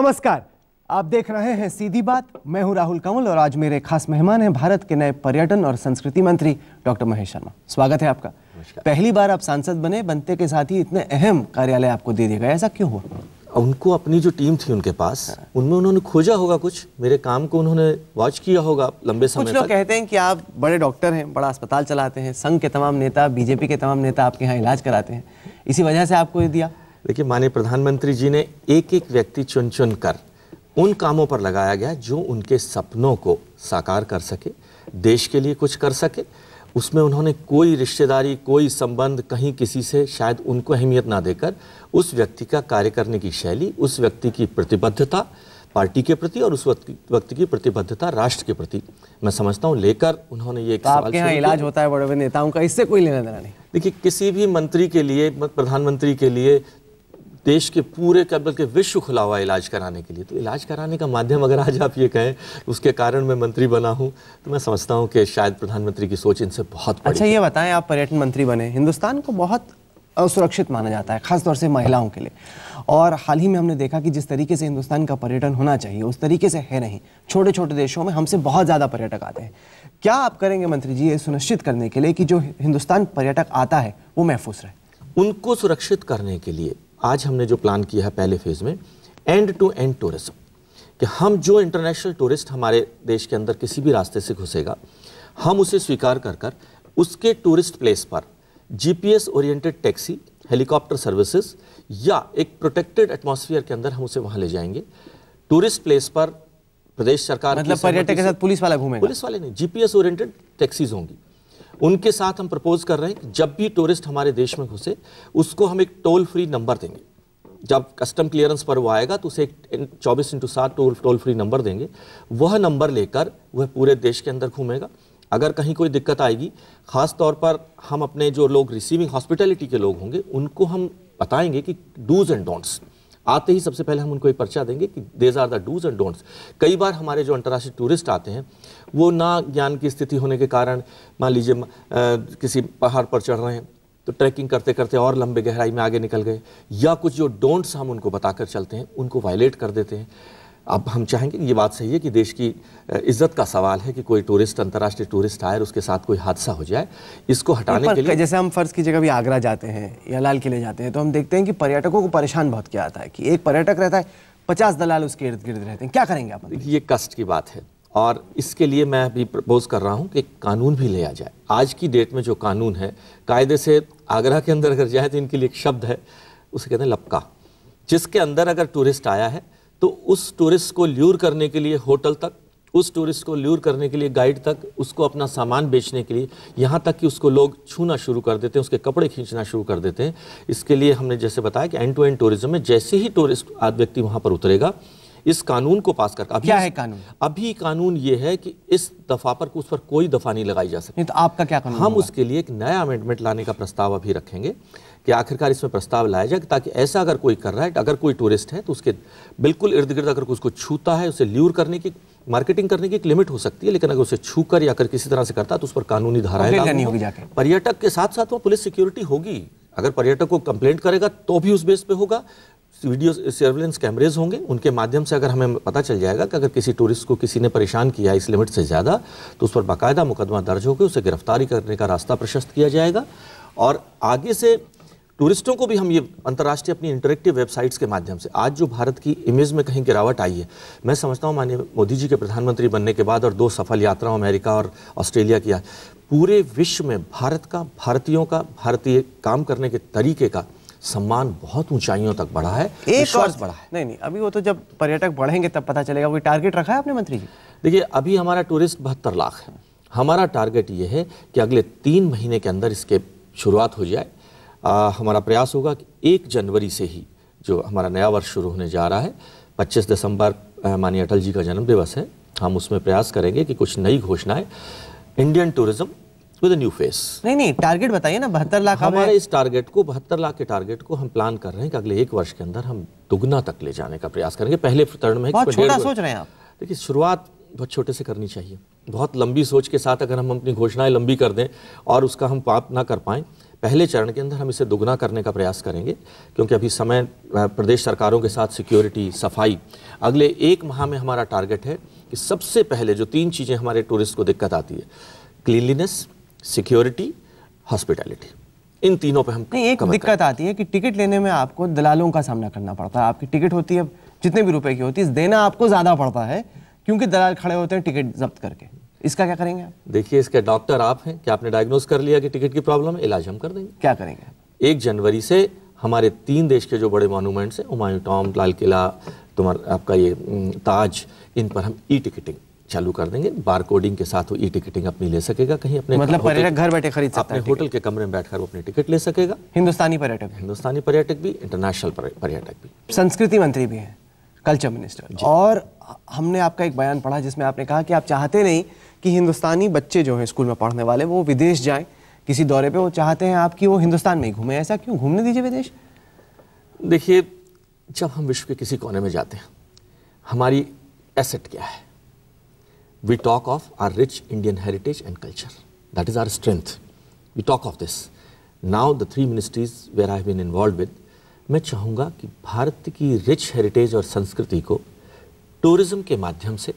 नमस्कार, आप देख रहे हैं सीधी बात। मैं हूं राहुल कंवल और आज मेरे खास मेहमान हैं भारत के नए पर्यटन और संस्कृति मंत्री डॉक्टर महेश शर्मा। स्वागत है आपका। पहली बार आप सांसद बने, बनते के साथ ही इतने अहम कार्यालय आपको दे दिया गया, ऐसा क्यों हुआ? उनको अपनी जो टीम थी उनके पास, उनमें उन्होंने खोजा होगा, कुछ मेरे काम को उन्होंने वॉच किया होगा लंबे समय तक। कुछ लोग कहते हैं कि आप बड़े डॉक्टर हैं, बड़ा अस्पताल चलाते हैं, संघ के तमाम नेता, बीजेपी के तमाम नेता आपके यहाँ इलाज कराते हैं, इसी वजह से आपको ये दिया। देखिए, माननीय प्रधानमंत्री जी ने एक एक व्यक्ति चुन चुन कर उन कामों पर लगाया गया जो उनके सपनों को साकार कर सके, देश के लिए कुछ कर सके। उसमें उन्होंने कोई रिश्तेदारी, कोई संबंध कहीं किसी से शायद उनको अहमियत ना देकर उस व्यक्ति का कार्य करने की शैली, उस व्यक्ति की प्रतिबद्धता पार्टी के प्रति और उस व्यक्ति की प्रतिबद्धता राष्ट्र के प्रति, मैं समझता हूँ लेकर उन्होंने ये एक सवाल। आपके यहाँ इलाज होता है बड़े बड़े नेताओं का, इससे कोई लेना देना नहीं। देखिए, किसी भी मंत्री के लिए, प्रधानमंत्री के लिए, देश के पूरे बल्कि विश्व खुला हुआ इलाज कराने के लिए, तो इलाज कराने का माध्यम अगर आज आप ये कहें उसके कारण मैं मंत्री बना हूं, तो मैं समझता हूं कि शायद प्रधानमंत्री की सोच इनसे बहुत बड़ी। अच्छा, ये बताएं, आप पर्यटन मंत्री बने, हिंदुस्तान को बहुत असुरक्षित माना जाता है, खासतौर से महिलाओं के लिए, और हाल ही में हमने देखा कि जिस तरीके से हिंदुस्तान का पर्यटन होना चाहिए उस तरीके से है नहीं। छोटे छोटे देशों में हमसे बहुत ज़्यादा पर्यटक आते हैं। क्या आप करेंगे मंत्री जी ये सुनिश्चित करने के लिए कि जो हिंदुस्तान पर्यटक आता है वो महफूज रहे? उनको सुरक्षित करने के लिए आज हमने जो प्लान किया है पहले फेज में, एंड टू एंड टूरिज्म, कि हम जो इंटरनेशनल टूरिस्ट हमारे देश के अंदर किसी भी रास्ते से घुसेगा, हम उसे स्वीकार कर कर उसके टूरिस्ट प्लेस पर GPS oriented taxi, helicopter services या एक प्रोटेक्टेड एटमॉस्फेयर के अंदर हम उसे वहां ले जाएंगे। टूरिस्ट प्लेस पर प्रदेश सरकार, मतलब पर्यटक के साथ पुलिस वाला घूमेगा? पुलिस वाले नहीं, जीपीएस ओरिएंटेड टैक्सीज होंगी। उनके साथ हम प्रपोज कर रहे हैं कि जब भी टूरिस्ट हमारे देश में घुसे उसको हम एक टोल फ्री नंबर देंगे। जब कस्टम क्लियरेंस पर वो आएगा तो उसे एक 24/7 टोल फ्री नंबर देंगे। वह नंबर लेकर वह पूरे देश के अंदर घूमेगा। अगर कहीं कोई दिक्कत आएगी, खास तौर पर हम अपने जो लोग रिसीविंग हॉस्पिटैलिटी के लोग होंगे उनको हम बताएंगे कि डूज एंड डोंट्स। आते ही सबसे पहले हम उनको एक पर्चा देंगे कि these are the dos and don'ts. कई बार हमारे जो अंतर्राष्ट्रीय टूरिस्ट आते हैं वो ना ज्ञान की स्थिति होने के कारण, मान लीजिए किसी पहाड़ पर चढ़ रहे हैं तो ट्रैकिंग करते करते और लंबे गहराई में आगे निकल गए, या कुछ जो डोंट्स हम उनको बताकर चलते हैं उनको वायलेट कर देते हैं। अब हम चाहेंगे, ये बात सही है कि देश की इज्जत का सवाल है कि कोई टूरिस्ट, अंतर्राष्ट्रीय टूरिस्ट आए और उसके साथ कोई हादसा हो जाए, इसको हटाने के लिए। जैसे हम फर्ज की जगह भी आगरा जाते हैं या लाल किले जाते हैं तो हम देखते हैं कि पर्यटकों को परेशान बहुत किया जाता है कि एक पर्यटक रहता है, 50 दलाल उसके इर्द गिर्द रहते हैं। क्या करेंगे आप? ये कष्ट की बात है और इसके लिए मैं अभी प्रपोज कर रहा हूँ कि कानून भी ले आ जाए। आज की डेट में जो कानून है, कायदे से आगरा के अंदर अगर जाए तो इनके लिए एक शब्द है, उसे कहते हैं लपका, जिसके अंदर अगर टूरिस्ट आया है तो उस टूरिस्ट को ल्यूर करने के लिए होटल तक, उस टूरिस्ट को ल्यूर करने के लिए गाइड तक, उसको अपना सामान बेचने के लिए, यहाँ तक कि उसको लोग छूना शुरू कर देते हैं, उसके कपड़े खींचना शुरू कर देते हैं। इसके लिए हमने जैसे बताया कि एंड टू एंड टूरिज्म में जैसे ही टूरिस्ट व्यक्ति वहाँ पर उतरेगा, इस कानून को पास करके। क्या है कानून? अभी कानून ये है कि इस दफा पर उस पर कोई दफा नहीं लगाई जा सकती। तो आपका क्या कानून? हम उसके लिए एक नया अमेंडमेंट लाने का प्रस्ताव अभी रखेंगे कि आखिरकार इसमें प्रस्ताव लाया जाए ताकि ऐसा अगर कोई कर रहा है, अगर कोई टूरिस्ट है तो उसके बिल्कुल इर्द गिर्द अगर उसको छूता है, उसे ल्यूर करने की, मार्केटिंग करने की एक लिमिट हो सकती है, लेकिन अगर उसे छू कर या अगर किसी तरह से करता है तो उस पर कानूनी धाराएं लागू होगी। पर्यटक के साथ साथ वो पुलिस सिक्योरिटी होगी। अगर पर्यटक को कंप्लेंट करेगा तो भी उस बेस पे होगा। वीडियो सर्विलेंस कैमरेज होंगे, उनके माध्यम से अगर हमें पता चल जाएगा कि अगर किसी टूरिस्ट को किसी ने परेशान किया इस लिमिट से ज़्यादा, तो उस पर बाकायदा मुकदमा दर्ज होकर उसे गिरफ्तारी करने का रास्ता प्रशस्त किया जाएगा। और आगे से टूरिस्टों को भी हम ये अंतर्राष्ट्रीय अपनी इंटरेक्टिव वेबसाइट्स के माध्यम से, आज जो भारत की इमेज में कहीं गिरावट आई है, मैं समझता हूँ माननीय मोदी जी के प्रधानमंत्री बनने के बाद और 2 सफल यात्राओं अमेरिका और ऑस्ट्रेलिया किया, पूरे विश्व में भारत का, भारतीयों का, भारतीय काम करने के तरीके का सम्मान बहुत ऊंचाइयों तक बढ़ा है, विश्वास बढ़ा है। नहीं, अभी वो तो जब पर्यटक बढ़ेंगे तब पता चलेगा। कोई टारगेट रखा है आपने मंत्री जी? देखिए, अभी हमारा टूरिस्ट 72 लाख है। हमारा टारगेट ये है कि अगले 3 महीने के अंदर इसके शुरुआत हो जाए। हमारा प्रयास होगा कि 1 जनवरी से ही जो हमारा नया वर्ष शुरू होने जा रहा है, 25 दिसंबर माननीय अटल जी का जन्म दिवस है, हम उसमें प्रयास करेंगे कि कुछ नई घोषणाएं, Indian tourism with new face. नहीं, टारगेट बताइए ना। 72 लाख हमारे इस टारगेट को, 72 लाख के टारगेट को हम प्लान कर रहे हैं कि अगले 1 वर्ष के अंदर हम दुगना तक ले जाने का प्रयास करेंगे। पहले चरण में बहुत छोटा सोच रहे हैं आप। देखिए, शुरुआत बहुत छोटे से करनी चाहिए। बहुत लंबी सोच के साथ अगर हम अपनी घोषणाएं लंबी कर दें और उसका हम पाप ना कर पाएं, पहले चरण के अंदर हम इसे दुगना करने का प्रयास करेंगे, क्योंकि अभी समय प्रदेश सरकारों के साथ सिक्योरिटी, सफाई, अगले 1 माह में हमारा टारगेट है कि सबसे पहले जो 3 चीज़ें हमारे टूरिस्ट को दिक्कत आती है, क्लीनलीनेस, सिक्योरिटी, हॉस्पिटैलिटी, इन तीनों पे हम नहीं, एक दिक्कत आती है कि टिकट लेने में आपको दलालों का सामना करना पड़ता है। आपकी टिकट होती है जितने भी रुपए की होती है, देना आपको ज्यादा पड़ता है क्योंकि दलाल खड़े होते हैं टिकट जब्त करके। इसका क्या करेंगे आप? देखिए, इसके डॉक्टर आप हैं कि आपने डायग्नोज कर लिया कि टिकट की प्रॉब्लम है, इलाज हम कर देंगे। क्या करेंगे? 1 जनवरी से हमारे 3 देश के जो बड़े मॉन्यूमेंट्स हैं, हुमायूं टॉम्ब, लाल किला, तुम्हारा आपका ये ताज, इन पर हम ई टिकटिंग चालू कर देंगे। बार कोडिंग के साथ वो ई टिकटिंग अपनी ले सकेगा, कहीं अपने मतलब पर्यटक घर बैठे खरीद सकता है, अपने होटल के कमरे में बैठकर वो अपनी टिकट ले सकेगा। हिंदुस्तानी पर्यटक भी, इंटरनेशनल पर्यटक भी। संस्कृति मंत्री भी हैं, कल्चर मिनिस्टर, और हमने आपका एक बयान पढ़ा जिसमें आपने कहा कि आप चाहते नहीं कि हिंदुस्तानी बच्चे जो हैं स्कूल में पढ़ने वाले वो विदेश जाएं किसी दौरे पे, वो चाहते हैं आपकी वो हिंदुस्तान में ही घूमें। ऐसा क्यों? घूमने दीजिए विदेश। देखिए, जब हम विश्व के किसी कोने में जाते हैं, हमारी एसेट क्या है? We talk of our rich Indian heritage and culture. That is our strength. We talk of this. Now the 3 ministries where I have been involved with, मैं चाहूँगा कि भारत की रिच हेरिटेज और संस्कृति को टूरिज्म के माध्यम से,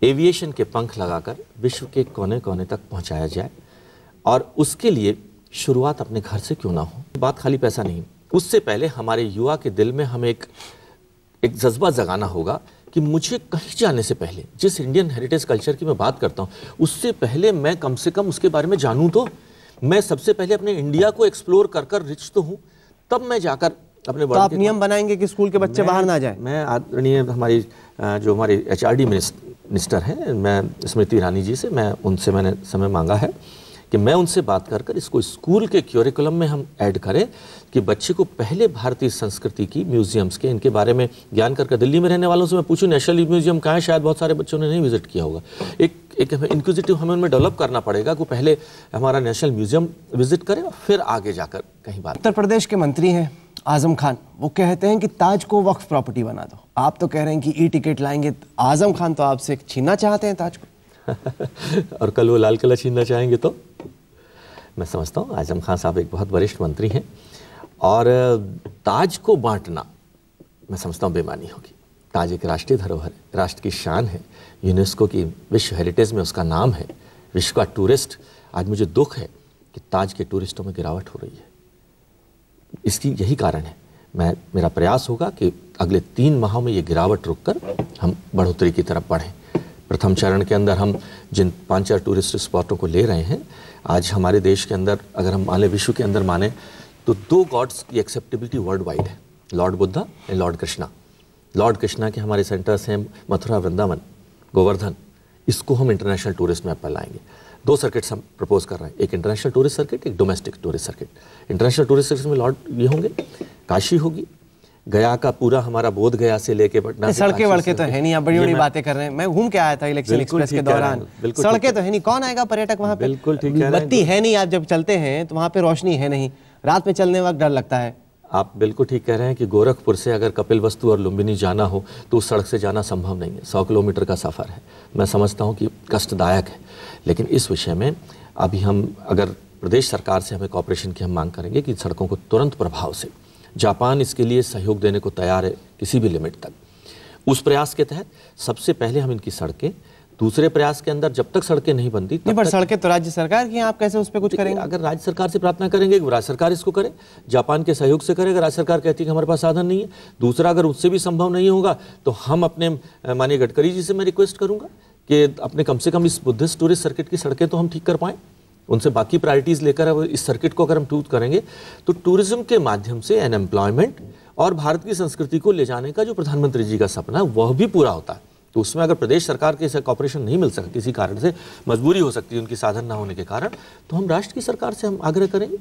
एविएशन के पंख लगाकर विश्व के कोने कोने तक पहुँचाया जाए, और उसके लिए शुरुआत अपने घर से क्यों ना हो। बात खाली पैसा नहीं, उससे पहले हमारे युवा के दिल में हमें एक जज्बा जगाना होगा कि मुझे कहीं जाने से पहले, जिस इंडियन हेरिटेज कल्चर की मैं बात करता हूँ, उससे पहले मैं कम से कम उसके बारे में जानूँ। तो मैं सबसे पहले अपने इंडिया को एक्सप्लोर कर रिच तो हूँ, तब मैं जाकर अपने तो आप नियम बनाएंगे कि स्कूल के बच्चे बाहर ना जाएं? मैं आदरणीय हमारी जो हमारी HRD मिनिस्टर हैं, मैं स्मृति ईरानी जी से, उनसे मैंने समय मांगा है कि मैं उनसे बात कर इसको स्कूल के क्यूरिकुलम में हम ऐड करें कि बच्चे को पहले भारतीय संस्कृति की म्यूजियम्स के, इनके बारे में ज्ञान करके। दिल्ली में रहने वालों से मैं पूछूं नेशनल म्यूजियम कहाँ है, शायद बहुत सारे बच्चों ने नहीं विजिट किया होगा। एक इंक्विजिटिव हमें उनमें डेवलप करना पड़ेगा कि पहले हमारा नेशनल म्यूजियम विजिट करें और फिर आगे जाकर कहीं बात। उत्तर प्रदेश के मंत्री हैं आजम खान, वो कहते हैं कि ताज को वक्फ प्रॉपर्टी बना दो। आप तो कह रहे हैं कि ई टिकट लाएंगे। आजम खान तो आपसे छीनना चाहते हैं ताज को। और कल वो लाल किला छीनना चाहेंगे तो मैं समझता हूँ आजम खान साहब एक बहुत वरिष्ठ मंत्री हैं, और ताज को बांटना मैं समझता हूँ बेमानी होगी। ताज एक राष्ट्रीय धरोहर है, राष्ट्र की शान है, यूनेस्को की विश्व हेरिटेज में उसका नाम है, विश्व का टूरिस्ट। आज मुझे दुख है कि ताज के टूरिस्टों में गिरावट हो रही है। इसकी यही कारण है। मेरा प्रयास होगा कि अगले 3 माहों में ये गिरावट रुककर हम बढ़ोतरी की तरफ बढ़ें। प्रथम चरण के अंदर हम जिन 5-4 टूरिस्ट स्पॉटों को ले रहे हैं, आज हमारे देश के अंदर अगर हम माने, विश्व के अंदर माने, तो 2 गॉड्स की एक्सेप्टेबिलिटी वर्ल्ड वाइड है, Lord Buddha and Lord Krishna. Lord Krishna के हमारे सेंटर्स हैं मथुरा, वृंदावन, गोवर्धन। इसको हम इंटरनेशनल टूरिस्ट मैप पर लाएंगे। 2 सर्किट्स हम प्रपोज कर रहे हैं, एक इंटरनेशनल टूरिस्ट सर्किट, एक domestic tourist circuit. International tourist circuit में लॉर्ड ये होंगे, काशी होगी, गया का पूरा हमारा बोध गया से लेके पटना। सड़कें वड़के तो है नहीं, आप बड़ी बड़ी बातें कर रहे हैं। मैं घूम के आया था इलेक्शन एक्सप्रेस के दौरान, सड़कें तो है नहीं, कौन आएगा पर्यटक वहाँ पे? बिल्कुल ठीक है, बत्ती है नहीं, आप जब चलते हैं तो वहाँ पे रोशनी है नहीं, रात में चलने वक्त डर लगता है। आप बिल्कुल ठीक कह रहे हैं कि गोरखपुर से अगर कपिलवस्तु और लुम्बिनी जाना हो तो उस सड़क से जाना संभव नहीं है। 100 किलोमीटर का सफ़र है। मैं समझता हूँ कि कष्टदायक है, लेकिन इस विषय में अभी हम अगर प्रदेश सरकार से हमें कॉपरेशन की हम मांग करेंगे कि सड़कों को तुरंत प्रभाव से, जापान इसके लिए सहयोग देने को तैयार है किसी भी लिमिट तक, उस प्रयास के तहत सबसे पहले हम इनकी सड़कें, दूसरे प्रयास के अंदर जब तक सड़कें नहीं बनती तब पर सड़कें तो राज्य सरकार की, आप कैसे उस पर कुछ करेंगे? अगर राज्य सरकार से प्रार्थना करेंगे कि राज्य सरकार इसको करे, जापान के सहयोग से करे, अगर राज्य सरकार कहती है कि हमारे पास साधन नहीं है। दूसरा, अगर उससे भी संभव नहीं होगा तो हम अपने माननीय गडकरी जी से मैं रिक्वेस्ट करूंगा कि अपने कम से कम इस बुद्धिस्ट टूरिस्ट सर्किट की सड़कें तो हम ठीक कर पाएँ। उनसे बाकी प्रायोरिटीज़ लेकर इस सर्किट को अगर हम टूट करेंगे तो टूरिज्म के माध्यम से अनएम्प्लॉयमेंट और भारत की संस्कृति को ले जाने का जो प्रधानमंत्री जी का सपना है वह भी पूरा होता है। तो उसमें अगर प्रदेश सरकार के से कॉपरेशन नहीं मिल सका, किसी कारण से मजबूरी हो सकती है उनकी साधन ना होने के कारण, तो हम राष्ट्र की सरकार से हम आग्रह करेंगे।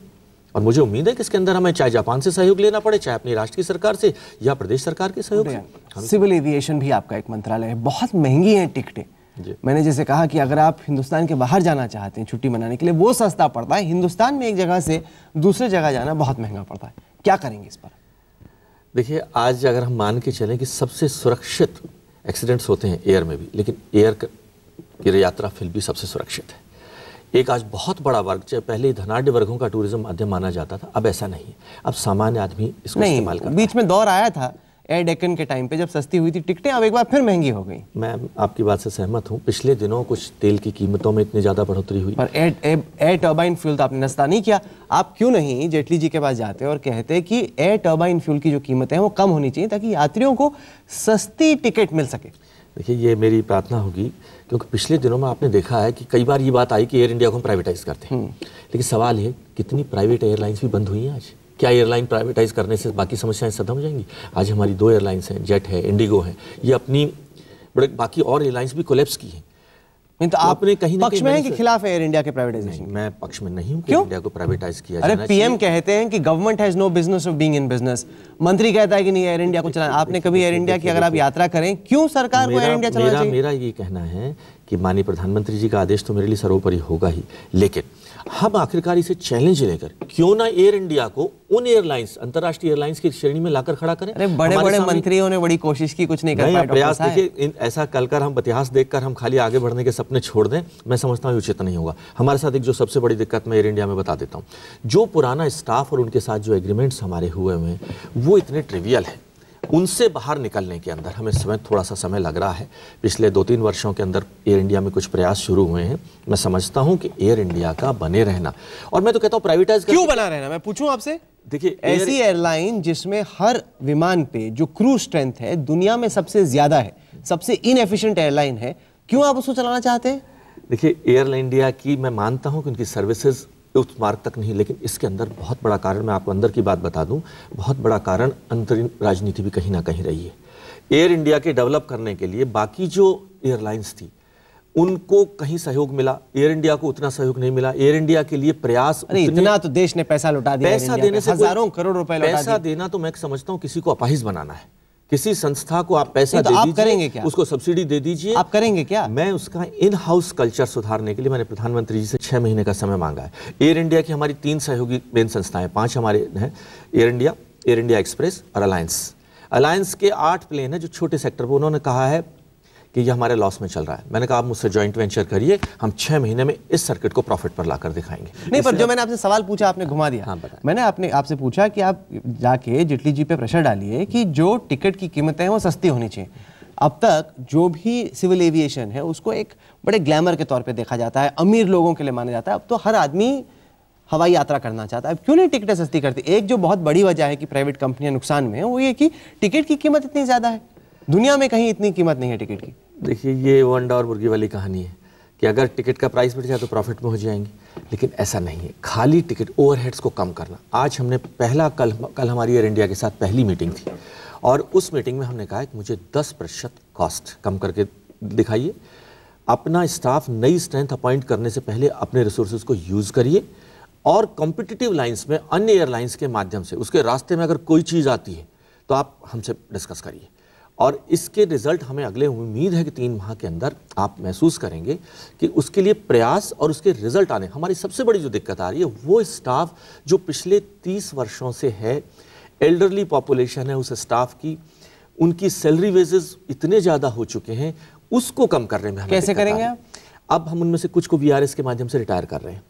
और मुझे उम्मीद है कि इसके अंदर हमें चाहे जापान से सहयोग लेना पड़े, चाहे अपनी राष्ट्र की सरकार से या प्रदेश सरकार के सहयोग से। सिविल एविएशन भी आपका एक मंत्रालय है, बहुत महंगी है टिकटें। मैंने जैसे कहा कि अगर आप हिंदुस्तान के बाहर जाना चाहते हैं छुट्टी मनाने के लिए, वो सस्ता पड़ता है। हिंदुस्तान में एक जगह से दूसरे जगह जाना बहुत महंगा पड़ता है। क्या करेंगे इस पर? देखिए, आज अगर हम मान के चलें कि सबसे सुरक्षित एक्सीडेंट्स होते हैं एयर में भी, लेकिन एयर की यात्रा फिर भी सबसे सुरक्षित है। एक आज बहुत बड़ा वर्ग, चाहे पहले धनाढ़ वर्गों का टूरिज्म माध्यम माना जाता था, अब ऐसा नहीं है। अब सामान्य आदमी इसको इस्तेमाल करता है। बीच में दौर आया था एयर डेक्कन के टाइम पे जब सस्ती हुई थी टिकटें, अब एक बार फिर महंगी हो गई। मैं आपकी बात से सहमत हूँ। पिछले दिनों कुछ तेल की कीमतों में इतनी ज़्यादा बढ़ोतरी हुई, पर एयर टर्बाइन फ्यूल तो आपने नस्ता नहीं किया। आप क्यों नहीं जेटली जी के पास जाते और कहते कि एयर टर्बाइन फ्यूल की जो कीमतें हैं वो कम होनी चाहिए ताकि यात्रियों को सस्ती टिकट मिल सके? देखिए, ये मेरी प्रार्थना होगी, क्योंकि पिछले दिनों में आपने देखा है कि कई बार ये बात आई कि एयर इंडिया को हम प्राइवेटाइज करते हैं, लेकिन सवाल है कितनी प्राइवेट एयरलाइंस भी बंद हुई हैं आज। क्या एयरलाइन प्राइवेटाइज करने से बाकी समस्याएं खत्म हो जाएंगी? आज हमारी 2 एयरलाइंस हैं, जेट है, इंडिगो है, ये अपनी बड़े बाकी और एयरलाइंस भी कोलैप्स की हैं। नहीं तो आपने कहीं पक्ष में है कि खिलाफ है एयर इंडिया के प्राइवेटाइजेशन? मैं पक्ष में नहीं हूं कि इंडिया को प्राइवेटाइज किया जाना चाहिए। अरे पीएम कहते हैं कि government has no business of being in business, मंत्री कहता है कि नहीं एयर इंडिया को चलाना। आपने कभी एयर इंडिया की अगर आप यात्रा करें, क्यों सरकार को एयर इंडिया चलाना चाहिए? मेरा ये कहना है कि माननीय प्रधानमंत्री जी का आदेश तो मेरे लिए सर्वोपरि होगा ही, लेकिन हम आखिरकार इसे चैलेंज लेकर क्यों ना एयर इंडिया को उन एयरलाइंस, अंतर्राष्ट्रीय एयरलाइंस की श्रेणी में लाकर खड़ा करें। अरे बड़े बड़े मंत्रियों ने बड़ी कोशिश की, कुछ नहीं कर पाए। प्रयास देखिए, ऐसा कल हम इतिहास देखकर हम खाली आगे बढ़ने के सपने छोड़ दें, मैं समझता हूँ उचित नहीं होगा। हमारे साथ एक जो सबसे बड़ी दिक्कत मैं एयर इंडिया में बता देता हूँ, जो पुराना स्टाफ और उनके साथ जो एग्रीमेंट्स हमारे हुए हैं वो इतने ट्रिवियल है, उनसे बाहर निकलने के अंदर हमें थोड़ा सा समय लग रहा है। पिछले 2-3 वर्षों के अंदर एयर इंडिया में कुछ प्रयास शुरू हुए हैं। मैं समझता हूं कि एयर इंडिया का बने रहना, और मैं तो कहता हूं प्राइवेटाइज क्यों बना रहना, मैं पूछूं आपसे। देखिए, ऐसी एयरलाइन जिसमें हर विमान पे जो क्रू स्ट्रेंथ है दुनिया में सबसे ज्यादा है, सबसे इनएफिशिएंट एयरलाइन है, क्यों आप उसको चलाना चाहते हैं? देखिए, एयर इंडिया की मैं मानता हूं कि उनकी सर्विसेज उस मार्ग तक नहीं, लेकिन इसके अंदर बहुत बड़ा कारण, मैं आपको अंदर की बात बता दूं, बहुत बड़ा कारण अंतरिम राजनीति भी कहीं ना कहीं रही है। एयर इंडिया के डेवलप करने के लिए बाकी जो एयरलाइंस थी उनको कहीं सहयोग मिला, एयर इंडिया को उतना सहयोग नहीं मिला। एयर इंडिया के लिए प्रयास, इतना तो देश ने पैसा लौटा दिया, पैसा देने से हजारों करोड़ रुपए लौटा दिए। पैसा देना तो मैं समझता हूं किसी को अपाहिज बनाना है। किसी संस्था को आप पैसा तो दे आप दीजिए, करेंगे क्या? उसको सब्सिडी दे दीजिए, आप करेंगे क्या? मैं उसका इन हाउस कल्चर सुधारने के लिए मैंने प्रधानमंत्री जी से 6 महीने का समय मांगा है। एयर इंडिया की हमारी 3 सहयोगी मेन संस्थाएं, 5 हमारे हैं, एयर इंडिया एक्सप्रेस और अलायंस के 8 प्लेन है जो छोटे सेक्टर पर। उन्होंने कहा है कि ये हमारे लॉस में चल रहा है। मैंने कहा आप मुझसे जॉइंट वेंचर करिए, हम 6 महीने में इस सर्किट को प्रॉफिट पर लाकर दिखाएंगे। नहीं, पर जो मैंने आपसे सवाल पूछा आपने घुमा दिया। हाँ, मैंने आपसे पूछा कि आप जाके जेटली जी पे प्रेशर डालिए कि जो टिकट की कीमतें हैं वो सस्ती होनी चाहिए। अब तक जो भी सिविल एविएशन है उसको एक बड़े ग्लैमर के तौर पे देखा जाता है, अमीर लोगों के लिए माना जाता है। अब तो हर आदमी हवाई यात्रा करना चाहता है। अब क्यों नहीं टिकटें सस्ती करती? एक जो बहुत बड़ी वजह है कि प्राइवेट कंपनियां नुकसान में है वो ये कि टिकट की कीमत इतनी ज्यादा है, दुनिया में कहीं इतनी कीमत नहीं है टिकट की। देखिए, ये अंडा और मुर्गी वाली कहानी है कि अगर टिकट का प्राइस बढ़ जाए तो प्रॉफिट में हो जाएंगे, लेकिन ऐसा नहीं है। खाली टिकट ओवरहेड्स को कम करना। आज हमने कल हमारी एयर इंडिया के साथ पहली मीटिंग थी, और उस मीटिंग में हमने कहा कि मुझे 10% कॉस्ट कम करके दिखाइए। अपना स्टाफ, नई स्ट्रेंथ अपॉइंट करने से पहले अपने रिसोर्सेज को यूज़ करिए, और कॉम्पिटिटिव लाइंस में अन्य एयरलाइंस के माध्यम से उसके रास्ते में अगर कोई चीज़ आती है तो आप हमसे डिस्कस करिए। और इसके रिजल्ट हमें अगले, उम्मीद है कि 3 माह के अंदर आप महसूस करेंगे कि उसके लिए प्रयास और उसके रिजल्ट आने। हमारी सबसे बड़ी जो दिक्कत आ रही है वो स्टाफ जो पिछले 30 वर्षों से है, एल्डरली पॉपुलेशन है उस स्टाफ की, उनकी सैलरी वेजेस इतने ज़्यादा हो चुके हैं, उसको कम करने में हमें कैसे करेंगे आप? अब हम उनमें से कुछ को VRS के माध्यम से रिटायर कर रहे हैं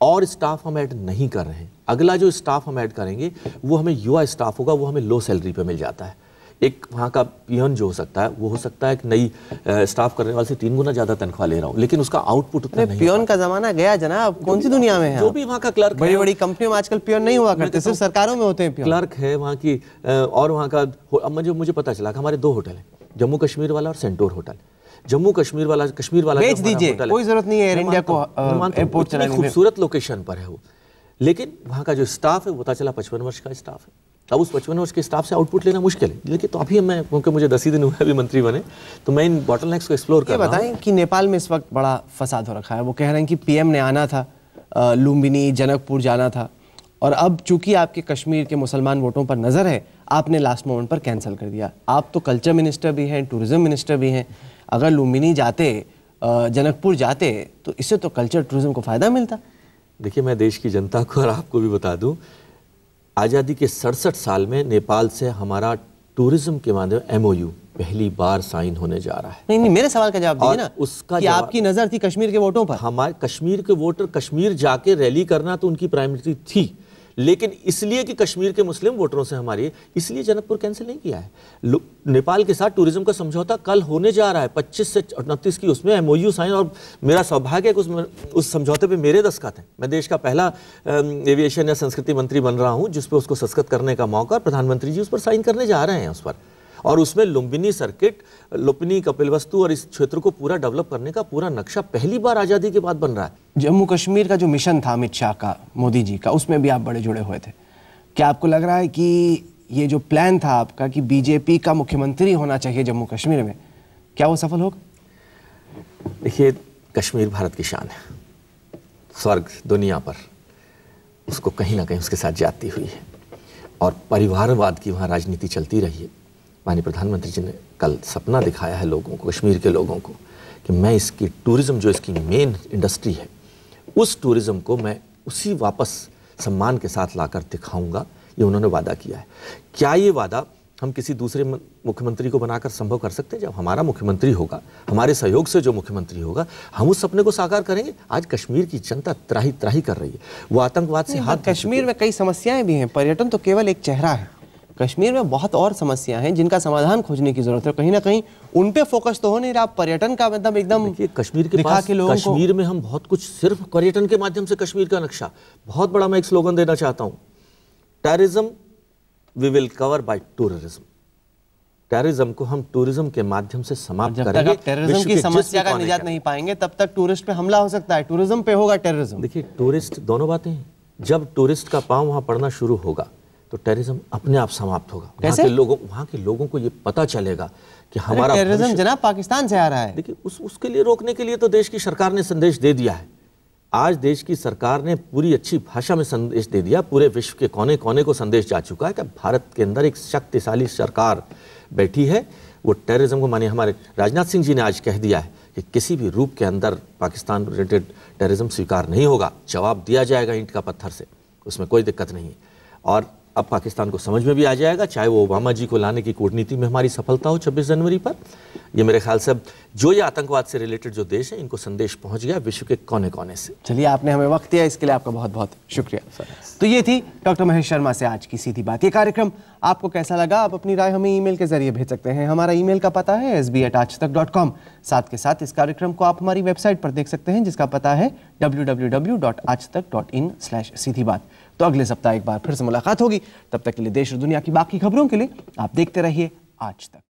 और स्टाफ हम ऐड नहीं कर रहे हैं। अगला जो स्टाफ हम ऐड करेंगे वो हमें युवा स्टाफ होगा, वो हमें लो सैलरी पे मिल जाता है। एक वहाँ का पियन जो हो सकता है वो हो सकता है कि नई स्टाफ करने वाले से 3 गुना ज़्यादा तनख्वाह ले रहा हूँ, लेकिन उसका आउटपुट उतना नहीं। पियन का जमाना गया जनाब, कौन सी दुनिया में है? जो भी वहाँ का क्लर्क, बड़ी बड़ी कंपनियों में आजकल पियन नहीं हुआ करते, सिर्फ सरकारों में होते हैं पियन। क्लर्क है वहाँ की, और वहाँ का अब मुझे पता चला कि हमारे 2 होटल हैं, जम्मू कश्मीर वाला और सेंटोर होटल। जम्मू कश्मीर वाला बेच दीजिए, कोई जरूरत नहीं है एयर इंडिया को एयरपोर्ट चलाने में। खूबसूरत लोकेशन पर है वो, लेकिन वहाँ का जो स्टाफ है वो पता चला 55 वर्ष का स्टाफ है। अब उस 55 वर्ष के स्टाफ से आउटपुट लेना मुश्किल है, लेकिन तो अभी मैं, क्योंकि मुझे 10 ही दिन हुए अभी मंत्री बने, तो मैं इन बॉटलनेक्स को एक्सप्लोर कर रहा हूं। बताएं कि नेपाल में इस वक्त बड़ा फसाद हो रखा है। वो कह रहे हैं कि पीएम ने आना था, लुम्बिनी जनकपुर जाना था, और अब चूंकि आपके कश्मीर के मुसलमान वोटों पर नज़र है, आपने लास्ट मोमेंट पर कैंसिल कर दिया। आप तो कल्चर मिनिस्टर भी हैं, टूरिज्म मिनिस्टर भी हैं। अगर लुम्बिनी जाते, जनकपुर जाते, तो इससे तो कल्चर टूरिज्म को फ़ायदा मिलता। देखिए, मैं देश की जनता को और आपको भी बता दूं, आज़ादी के 67 साल में नेपाल से हमारा टूरिज्म के माध्यम MOU पहली बार साइन होने जा रहा है। नहीं, मेरे सवाल का जवाब दीजिए ना। उसका कि आपकी नजर थी कश्मीर के वोटों पर। हमारे कश्मीर के वोटर कश्मीर जाके रैली करना तो उनकी प्राइमरी थी, लेकिन इसलिए कि कश्मीर के मुस्लिम वोटरों से हमारी, इसलिए जनकपुर कैंसिल नहीं किया है। नेपाल के साथ टूरिज्म का समझौता कल होने जा रहा है 25 से 29 की, उसमें MOU साइन, और मेरा सौभाग्य है कि उस समझौते पे मेरे दस्तखत हैं। मैं देश का पहला एविएशन या संस्कृति मंत्री बन रहा हूं जिस पे उसको दस्तखत करने का मौका, प्रधानमंत्री जी उस पर साइन करने जा रहे हैं उस पर। और उसमें लुम्बिनी सर्किट, लुम्बिनी, कपिलवस्तु और इस क्षेत्र को पूरा डेवलप करने का पूरा नक्शा पहली बार आज़ादी के बाद बन रहा है। जम्मू कश्मीर का जो मिशन था अमित शाह का, मोदी जी का, उसमें भी आप बड़े जुड़े हुए थे। क्या आपको लग रहा है कि ये जो प्लान था आपका कि बीजेपी का मुख्यमंत्री होना चाहिए जम्मू कश्मीर में, क्या वो सफल होगा? देखिए, कश्मीर भारत की शान है, स्वर्ग दुनिया पर, उसको कहीं ना कहीं उसके साथ जाती हुई है और परिवारवाद की वहाँ राजनीति चलती रही है। माननीय प्रधानमंत्री जी ने कल सपना दिखाया है लोगों को, कश्मीर के लोगों को, कि मैं इसकी टूरिज्म जो इसकी मेन इंडस्ट्री है, उस टूरिज्म को मैं उसी वापस सम्मान के साथ लाकर दिखाऊंगा। ये उन्होंने वादा किया है। क्या ये वादा हम किसी दूसरे मुख्यमंत्री को बनाकर संभव कर सकते हैं? जब हमारा मुख्यमंत्री होगा, हमारे सहयोग से जो मुख्यमंत्री होगा, हम उस सपने को साकार करेंगे। आज कश्मीर की जनता त्राही त्राही कर रही है, वो आतंकवाद से हाथ। कश्मीर में कई समस्याएं भी हैं, पर्यटन तो केवल एक चेहरा है। कश्मीर में बहुत और समस्याएं हैं जिनका समाधान खोजने की जरूरत है। कहीं ना कहीं उन पे फोकस तो हो नहीं रहा। पर्यटन का मतलब एकदम कश्मीर के पास, कश्मीर में हम बहुत कुछ, सिर्फ पर्यटन के माध्यम से कश्मीर का नक्शा बहुत बड़ा। मैं एक स्लोगन देना चाहता हूं, terrorism we will cover by tourism. Terrorism को हम टूरिज्म के माध्यम से समाप्त करेंगे। जब तक आप टेररिज्म की समस्या का निजात नहीं पाएंगे, तब तक टूरिस्ट पे हमला हो सकता है, टूरिज्म पे होगा टेररिज्म। देखिए, टूरिस्ट दोनों बातें हैं। जब टूरिस्ट का पांव वहां पड़ना शुरू होगा तो टेररिज्म अपने आप समाप्त होगा। वहाँ के लोगों को ये पता चलेगा कि हमारा टेररिज्म जनाब पाकिस्तान से आ रहा है। देखिए, उसके लिए रोकने के लिए तो देश की सरकार ने संदेश दे दिया है। आज देश की सरकार ने पूरी अच्छी भाषा में संदेश दे दिया, पूरे विश्व के कोने कोने को संदेश जा चुका है कि भारत के अंदर एक शक्तिशाली सरकार बैठी है। वो टेररिज्म को, माने हमारे राजनाथ सिंह जी ने आज कह दिया है कि किसी भी रूप के अंदर पाकिस्तान रिलेटेड टेररिज्म स्वीकार नहीं होगा, जवाब दिया जाएगा ईंट का पत्थर से, उसमें कोई दिक्कत नहीं है। और अब पाकिस्तान को समझ में भी आ जाएगा, चाहे वो ओबामा जी को लाने की कूटनीति में हमारी सफलता हो 26 जनवरी पर। ये मेरे ख्याल से जो ये आतंकवाद से रिलेटेड जो देश है, इनको संदेश पहुंच गया विश्व के कोने कोने से। चलिए, आपने हमें वक्त दिया, इसके लिए आपका बहुत बहुत शुक्रिया। तो ये थी डॉक्टर महेश शर्मा से आज की सीधी बात। ये कार्यक्रम आपको कैसा लगा? आप अपनी राय हमें ईमेल के जरिए भेज सकते हैं। हमारा ईमेल का पता है sb@aajtak.com। साथ के साथ इस कार्यक्रम को आप हमारी वेबसाइट पर देख सकते हैं, जिसका पता है www.aajtak.in/सीधी बात। तो अगले सप्ताह एक बार फिर से मुलाकात होगी। तब तक के लिए देश और दुनिया की बाकी खबरों के लिए आप देखते रहिए आज तक।